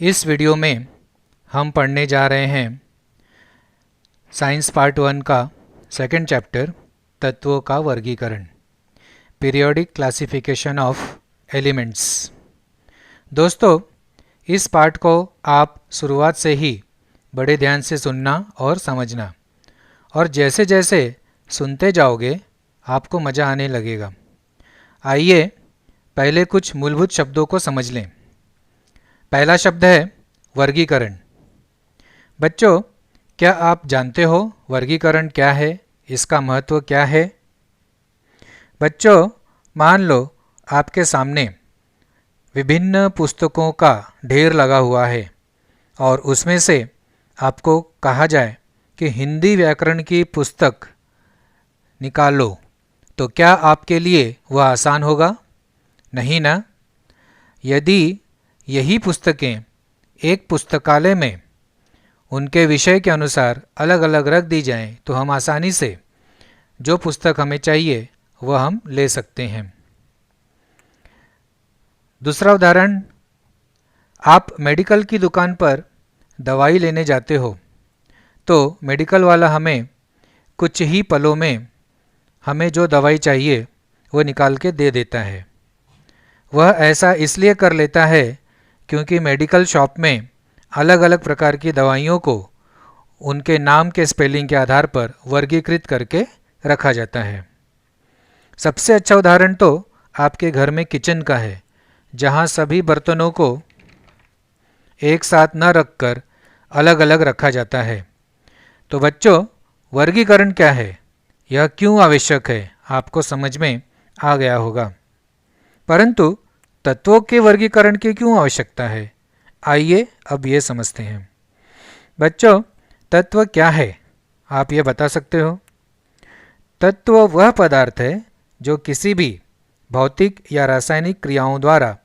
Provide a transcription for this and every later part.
इस वीडियो में हम पढ़ने जा रहे हैं साइंस पार्ट 1 का सेकंड चैप्टर तत्वों का वर्गीकरण, पीरियोडिक क्लासिफिकेशन ऑफ एलिमेंट्स। दोस्तों, इस पार्ट को आप शुरुआत से ही बड़े ध्यान से सुनना और समझना, और जैसे जैसे सुनते जाओगे आपको मज़ा आने लगेगा। आइए पहले कुछ मूलभूत शब्दों को समझ लें। पहला शब्द है वर्गीकरण। बच्चों, क्या आप जानते हो वर्गीकरण क्या है, इसका महत्व क्या है? बच्चों, मान लो आपके सामने विभिन्न पुस्तकों का ढेर लगा हुआ है और उसमें से आपको कहा जाए कि हिंदी व्याकरण की पुस्तक निकालो, तो क्या आपके लिए वह आसान होगा? नहीं ना। यदि यही पुस्तकें एक पुस्तकालय में उनके विषय के अनुसार अलग अलग रख दी जाएं, तो हम आसानी से जो पुस्तक हमें चाहिए वह हम ले सकते हैं। दूसरा उदाहरण, आप मेडिकल की दुकान पर दवाई लेने जाते हो, तो मेडिकल वाला हमें कुछ ही पलों में हमें जो दवाई चाहिए वो निकाल के दे देता है। वह ऐसा इसलिए कर लेता है क्योंकि मेडिकल शॉप में अलग अलग प्रकार की दवाइयों को उनके नाम के स्पेलिंग के आधार पर वर्गीकृत करके रखा जाता है। सबसे अच्छा उदाहरण तो आपके घर में किचन का है, जहाँ सभी बर्तनों को एक साथ न रखकर अलग अलग रखा जाता है। तो बच्चों, वर्गीकरण क्या है, यह क्यों आवश्यक है, आपको समझ में आ गया होगा। परंतु तत्वों के वर्गीकरण की क्यों आवश्यकता है, आइए अब ये समझते हैं। बच्चों, तत्व क्या है, आप ये बता सकते हो? तत्व वह पदार्थ है जो किसी भी भौतिक या रासायनिक क्रियाओं द्वारा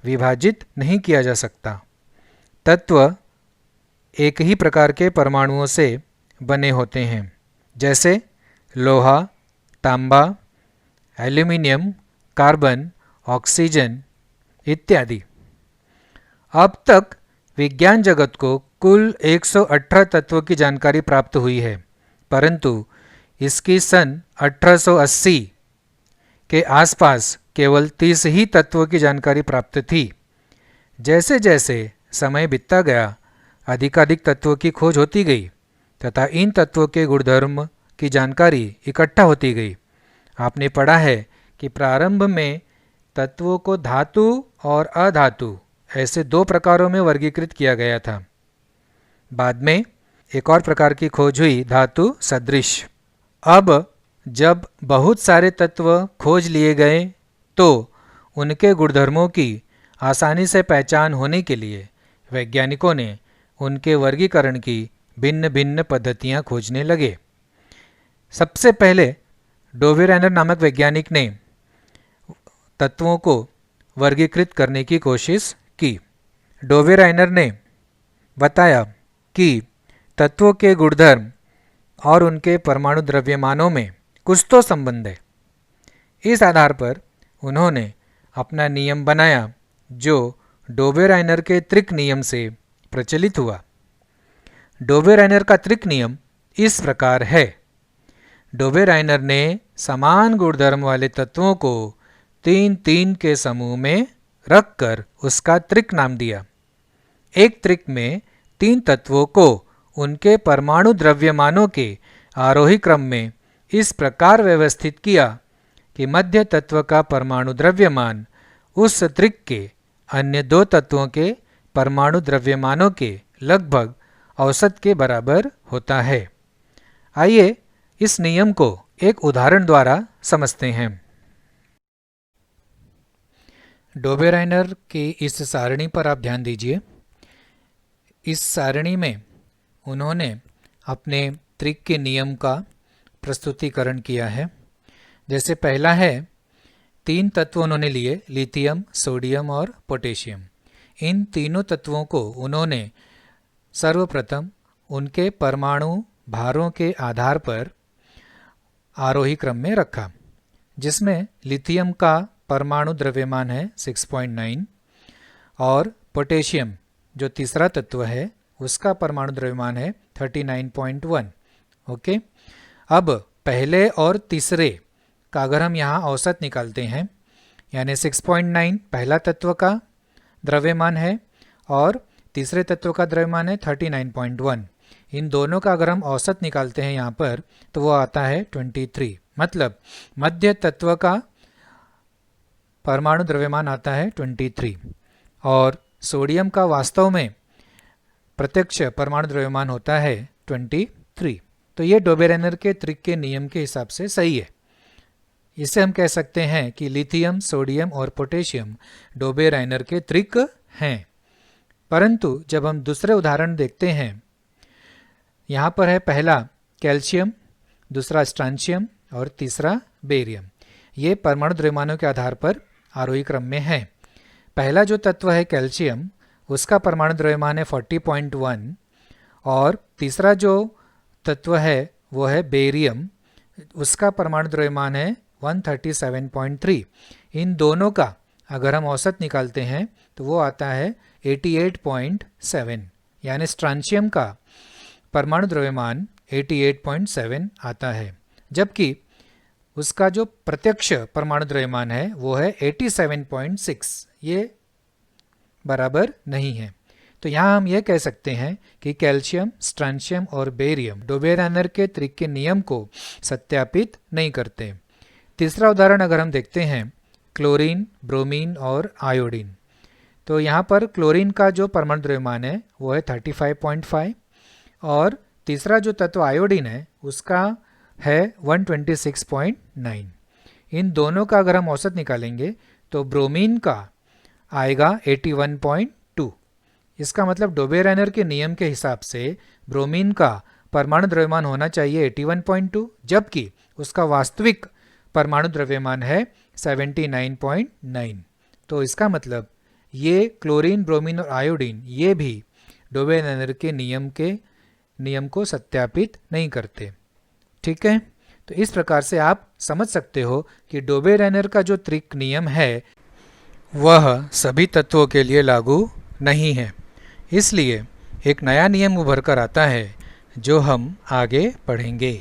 विभाजित नहीं किया जा सकता। तत्व एक ही प्रकार के परमाणुओं से बने होते हैं, जैसे लोहा, तांबा, एल्यूमीनियम, कार्बन, ऑक्सीजन इत्यादि। अब तक विज्ञान जगत को कुल 118 तत्वों की जानकारी प्राप्त हुई है, परंतु इसकी सन 1880 के आसपास केवल 30 ही तत्वों की जानकारी प्राप्त थी। जैसे जैसे समय बीतता गया, अधिकाधिक तत्वों की खोज होती गई तथा इन तत्वों के गुणधर्म की जानकारी इकट्ठा होती गई। आपने पढ़ा है कि प्रारंभ में तत्वों को धातु और अधातु ऐसे दो प्रकारों में वर्गीकृत किया गया था। बाद में एक और प्रकार की खोज हुई, धातु सदृश। अब जब बहुत सारे तत्व खोज लिए गए, तो उनके गुणधर्मों की आसानी से पहचान होने के लिए वैज्ञानिकों ने उनके वर्गीकरण की भिन्न भिन्न पद्धतियां खोजने लगे। सबसे पहले डोवेराइनर नामक वैज्ञानिक ने तत्वों को वर्गीकृत करने की कोशिश की। डोवेराइनर ने बताया कि तत्वों के गुणधर्म और उनके परमाणु द्रव्यमानों में कुछ तो संबंध है। इस आधार पर उन्होंने अपना नियम बनाया, जो डोवेराइनर के त्रिक नियम से प्रचलित हुआ। डोवेराइनर का त्रिक नियम इस प्रकार है। डोवेराइनर ने समान गुणधर्म वाले तत्वों को 3-3 के समूह में रखकर उसका त्रिक नाम दिया। एक त्रिक में 3 तत्वों को उनके परमाणु द्रव्यमानों के आरोही क्रम में इस प्रकार व्यवस्थित किया कि मध्य तत्व का परमाणु द्रव्यमान उस त्रिक के अन्य 2 तत्वों के परमाणु द्रव्यमानों के लगभग औसत के बराबर होता है। आइए इस नियम को एक उदाहरण द्वारा समझते हैं। डोवेराइनर की इस सारणी पर आप ध्यान दीजिए। इस सारणी में उन्होंने अपने त्रिक के नियम का प्रस्तुतिकरण किया है। जैसे पहला है, 3 तत्व उन्होंने लिए, लिथियम, सोडियम और पोटेशियम। इन तीनों तत्वों को उन्होंने सर्वप्रथम उनके परमाणु भारों के आधार पर आरोही क्रम में रखा, जिसमें लिथियम का परमाणु द्रव्यमान है 6.9 और पोटेशियम जो तीसरा तत्व है उसका परमाणु द्रव्यमान है 39.1। ओके, अब पहले और तीसरे का अगर हम यहाँ औसत निकालते हैं, यानी 6.9 पहला तत्व का द्रव्यमान है और तीसरे तत्व का द्रव्यमान है 39.1। इन दोनों का अगर हम औसत निकालते हैं यहाँ पर तो वो आता है 23। मतलब मध्य तत्व का परमाणु द्रव्यमान आता है 23 और सोडियम का वास्तव में प्रत्यक्ष परमाणु द्रव्यमान होता है 23। तो ये डोबेरेनर के त्रिक के नियम के हिसाब से सही है। इसे हम कह सकते हैं कि लिथियम, सोडियम और पोटेशियम डोबेरेनर के त्रिक हैं। परंतु जब हम दूसरे उदाहरण देखते हैं, यहाँ पर है पहला कैल्शियम, दूसरा स्ट्रांशियम और तीसरा बेरियम। ये परमाणु द्रव्यमानों के आधार पर आरोही क्रम में है। पहला जो तत्व है कैल्शियम, उसका परमाणु द्रव्यमान है 40.1 और तीसरा जो तत्व है वो है बेरियम, उसका परमाणु द्रव्यमान है 137.3। इन दोनों का अगर हम औसत निकालते हैं तो वो आता है 88.7, यानी स्ट्रांशियम का परमाणु द्रव्यमान 88.7 आता है, जबकि उसका जो प्रत्यक्ष परमाणु द्रव्यमान है वो है 87.6। ये बराबर नहीं है। तो यहाँ हम ये कह सकते हैं कि कैल्शियम, स्ट्रांशियम और बेरियम डोबेरेनर के त्रिक के नियम को सत्यापित नहीं करते। तीसरा उदाहरण अगर हम देखते हैं, क्लोरीन, ब्रोमीन और आयोडीन। तो यहाँ पर क्लोरीन का जो परमाणु द्रव्यमान है वो है 35.5 और तीसरा जो तत्व आयोडीन है उसका है 126.9। इन दोनों का अगर हम औसत निकालेंगे तो ब्रोमीन का आएगा 81.2। इसका मतलब डोबेरेनर के नियम के हिसाब से ब्रोमीन का परमाणु द्रव्यमान होना चाहिए 81.2, जबकि उसका वास्तविक परमाणु द्रव्यमान है 79.9। तो इसका मतलब ये क्लोरीन, ब्रोमीन और आयोडीन ये भी डोबेरेनर के नियम को सत्यापित नहीं करते। ठीक है, तो इस प्रकार से आप समझ सकते हो कि डोबेरेनर का जो त्रिक नियम है वह सभी तत्वों के लिए लागू नहीं है। इसलिए एक नया नियम उभर कर आता है जो हम आगे पढ़ेंगे।